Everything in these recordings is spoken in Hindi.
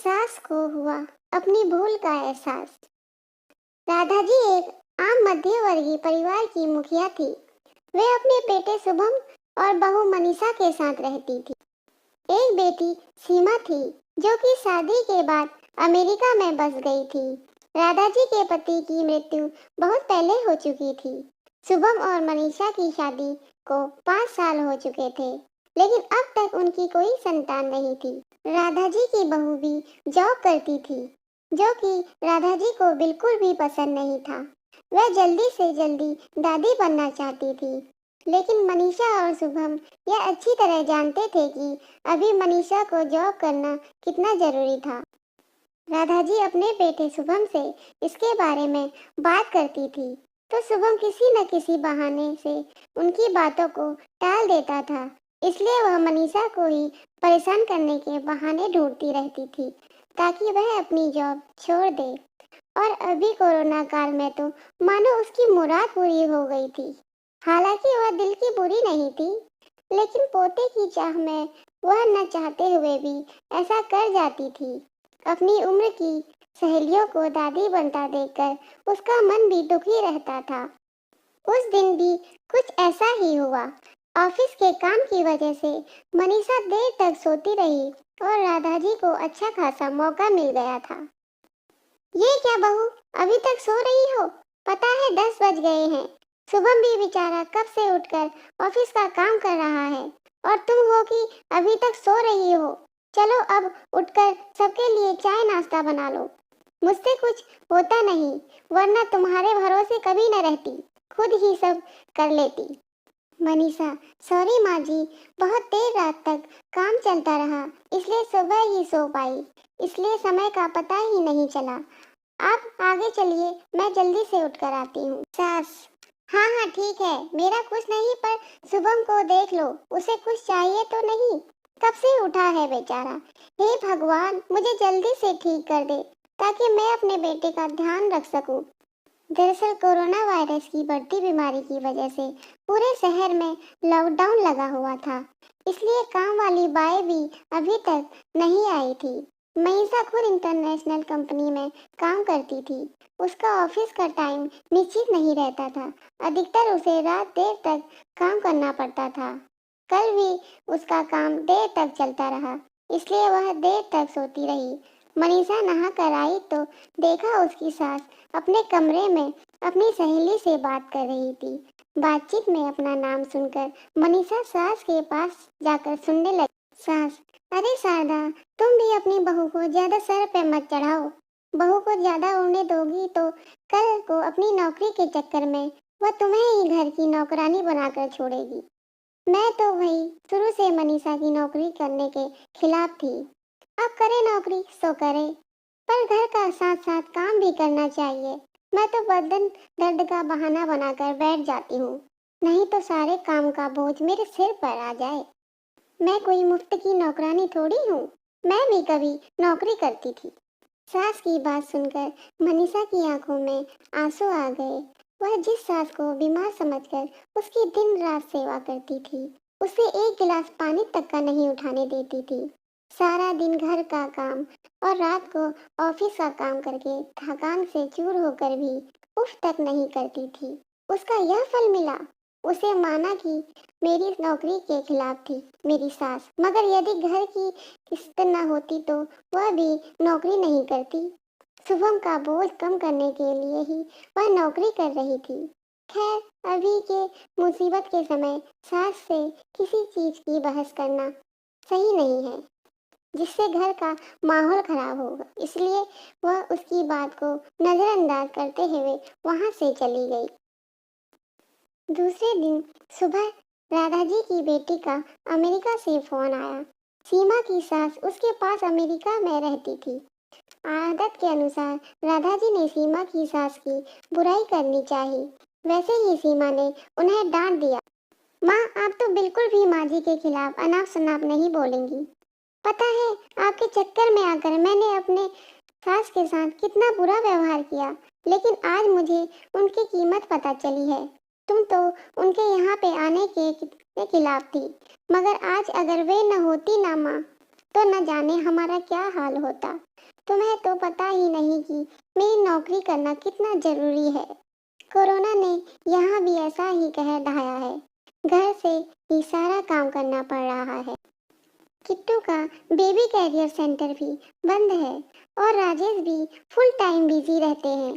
सास को हुआ अपनी भूल का एहसास। राधा जी एक आम मध्यवर्गीय परिवार की मुखिया थी। वे अपने बेटे शुभम और बहू मनीषा के साथ रहती थी। एक बेटी सीमा थी जो कि शादी के बाद अमेरिका में बस गई थी। राधा जी के पति की मृत्यु बहुत पहले हो चुकी थी। शुभम और मनीषा की शादी को 5 साल हो चुके थे, लेकिन अब तक उनकी कोई संतान नहीं थी। राधा जी की बहू भी जॉब करती थी, जो कि राधा जी को बिल्कुल भी पसंद नहीं था। वह जल्दी से जल्दी दादी बनना चाहती थी, लेकिन मनीषा और शुभम यह अच्छी तरह जानते थे कि अभी मनीषा को जॉब करना कितना जरूरी था। राधा जी अपने बेटे शुभम से इसके बारे में बात करती थी, तो शुभम किसी न किसी बहाने से उनकी बातों को टाल देता था। इसलिए वह मनीषा को ही परेशान करने के बहाने ढूंढती रहती थी ताकि वह अपनी जॉब छोड़ दे। और अभी कोरोना काल में तो मानो उसकी मुराद पूरी हो गई थी। हालांकि वह दिल की बुरी नहीं थी, लेकिन पोते की चाह में वह न चाहते हुए भी ऐसा कर जाती थी। अपनी उम्र की सहेलियों को दादी बनता देखकर उसका मन भी दुखी रहता था। उस दिन भी कुछ ऐसा ही हुआ। ऑफिस के काम की वजह से मनीषा देर तक सोती रही और राधा जी को अच्छा खासा मौका मिल गया था। ये क्या बहू, अभी तक सो रही हो? पता है 10 बज गए हैं। शुभम भी बेचारा कब से उठकर ऑफिस का काम कर रहा है और तुम हो कि अभी तक सो रही हो। चलो अब उठकर सबके लिए चाय नाश्ता बना लो। मुझसे कुछ होता नहीं, वरना तुम्हारे भरोसे कभी न रहती, खुद ही सब कर लेती। मनीषा, सॉरी माँ जी, बहुत देर रात तक काम चलता रहा, इसलिए सुबह ही सो पाई, इसलिए समय का पता ही नहीं चला। आप आगे चलिए, मैं जल्दी से उठकर आती हूँ। सास, हाँ हाँ ठीक है, मेरा कुछ नहीं, पर शुभम को देख लो, उसे कुछ चाहिए तो नहीं? कब से उठा है बेचारा। हे भगवान, मुझे जल्दी से ठीक कर दे ताकि मैं अपने बेटे का ध्यान रख सकूं। दरअसल कोरोना वायरस की बढ़ती बीमारी की वजह से पूरे शहर में लॉकडाउन लगा हुआ था, इसलिए काम वाली बाई भी अभी तक नहीं आई थी। मनीषा खुद इंटरनेशनल कंपनी में काम करती थी। उसका ऑफिस का टाइम निश्चित नहीं रहता था, अधिकतर उसे रात देर तक काम करना पड़ता था। कल भी उसका काम देर तक चलता रहा, इसलिए वह देर तक सोती रही। मनीषा नहा कर आई तो देखा उसकी सास अपने कमरे में अपनी सहेली से बात कर रही थी। बातचीत में अपना नाम सुनकर मनीषा सास के पास जाकर सुनने लगी। सास, अरे शारदा, तुम भी अपनी बहू को ज्यादा सर पे मत चढ़ाओ। बहू को ज्यादा उड़ने दोगी तो कल को अपनी नौकरी के चक्कर में वह तुम्हें ही घर की नौकरानी बनाकर छोड़ेगी। मैं तो भाई शुरू से मनीषा की नौकरी करने के खिलाफ थी। अब करे नौकरी सो करे, पर घर का साथ साथ काम भी करना चाहिए। मैं तो बदन दर्द का बहाना बनाकर बैठ जाती हूँ, नहीं तो सारे काम का बोझ मेरे सिर पर आ जाए। मैं कोई मुफ्त की नौकरानी थोड़ी हूँ, मैं भी कभी नौकरी करती थी। सास की बात सुनकर मनीषा की आंखों में आंसू आ गए। वह जिस सास को बीमार समझकर उसकी दिन रात सेवा करती थी, उसे एक गिलास पानी तक का नहीं उठाने देती थी। सारा दिन घर का काम और रात को ऑफिस का काम करके थकान से चूर होकर भी उफ तक नहीं करती थी। उसका यह फल मिला। उसे माना कि मेरी नौकरी के खिलाफ थी मेरी सास, मगर यदि घर की किस्त न होती तो वह भी नौकरी नहीं करती। शुभम का बोझ कम करने के लिए ही वह नौकरी कर रही थी। खैर, अभी के मुसीबत के समय सास से किसी चीज की बहस करना सही नहीं है, जिससे घर का माहौल खराब होगा। इसलिए वह उसकी बात को नजरअंदाज करते हुए वहां से चली गई। दूसरे दिन सुबह राधा जी की बेटी का अमेरिका से फोन आया। सीमा की सास उसके पास अमेरिका में रहती थी। आदत के अनुसार राधा जी ने सीमा की सास की बुराई करनी चाहिए, वैसे ही सीमा ने उन्हें डांट दिया। माँ, आप तो बिल्कुल भी माँ जी के खिलाफ अनाप शनाप नहीं बोलेंगी। पता है, आपके चक्कर में आकर मैंने अपने सास के साथ कितना बुरा व्यवहार किया, लेकिन आज मुझे उनकी कीमत पता चली है। तुम तो उनके यहाँ पे आने के खिलाफ थी, मगर आज अगर वे न होती ना माँ, तो न जाने हमारा क्या हाल होता। तुम्हें तो पता ही नहीं कि मेरी नौकरी करना कितना जरूरी है। कोरोना ने यहाँ भी ऐसा ही कहर ढाया है। घर से ही सारा काम करना पड़ रहा है। किट्टू का बेबी कैरियर सेंटर भी बंद है और राजेश भी फुल टाइम बिजी रहते हैं।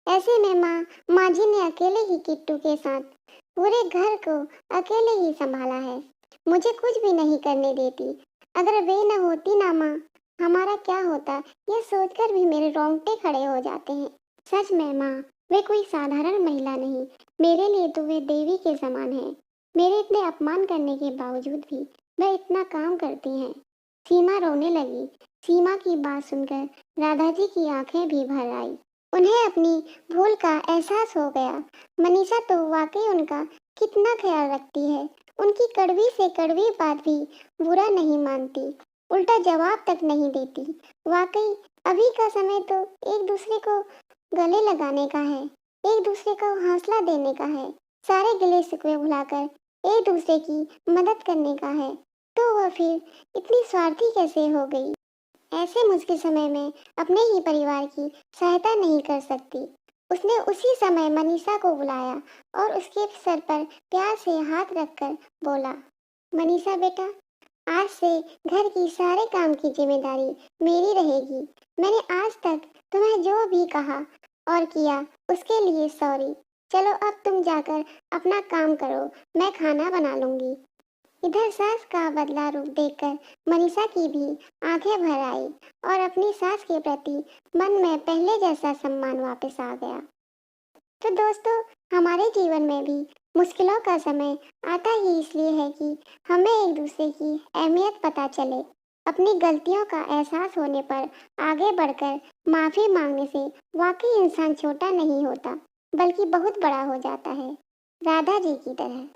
ऐसे में माँ जी ने अकेले ही किट्टू के साथ पूरे घर को अकेले ही संभाला है। मुझे कुछ भी नहीं करने देती। अगर वे न होती ना माँ, हमारा क्या होता, ये सोचकर भी मेरे रोंगटे खड़े हो जाते हैं। सच में माँ, वे कोई साधारण महिला नहीं, मेरे लिए तो वे देवी के समान है। मेरे इतने अपमान करने के बावजूद भी वह इतना काम करती हैं। सीमा रोने लगी। सीमा की बात सुनकर राधा जी की आंखें भी भर आई। उन्हें अपनी भूल का एहसास हो गया। मनीषा तो वाकई उनका कितना ख्याल रखती है। उनकी कड़वी से कड़वी बात भी बुरा नहीं मानती, उल्टा जवाब तक नहीं देती। वाकई अभी का समय तो एक दूसरे को गले लगाने का है, एक दूसरे को हौसला देने का है, सारे गिले शिकवे भुलाकर एक दूसरे की मदद करने का है। तो वह फिर इतनी स्वार्थी कैसे हो गई? ऐसे मुश्किल समय में अपने ही परिवार की सहायता नहीं कर सकती। उसने उसी समय मनीषा को बुलाया और उसके सर पर प्यार से हाथ रखकर बोला, मनीषा बेटा, आज से घर की सारे काम की जिम्मेदारी मेरी रहेगी। मैंने आज तक तुम्हें जो भी कहा और किया उसके लिए सॉरी। चलो अब तुम जाकर अपना काम करो, मैं खाना बना लूंगी। इधर सास का बदला रूप देखकर मनीषा की भी आंखें भर आई और अपनी सास के प्रति मन में पहले जैसा सम्मान वापस आ गया। तो दोस्तों, हमारे जीवन में भी मुश्किलों का समय आता ही इसलिए है कि हमें एक दूसरे की अहमियत पता चले। अपनी गलतियों का एहसास होने पर आगे बढ़कर माफी मांगने से वाकई इंसान छोटा नहीं होता, बल्कि बहुत बड़ा हो जाता है, राधा जी की तरह।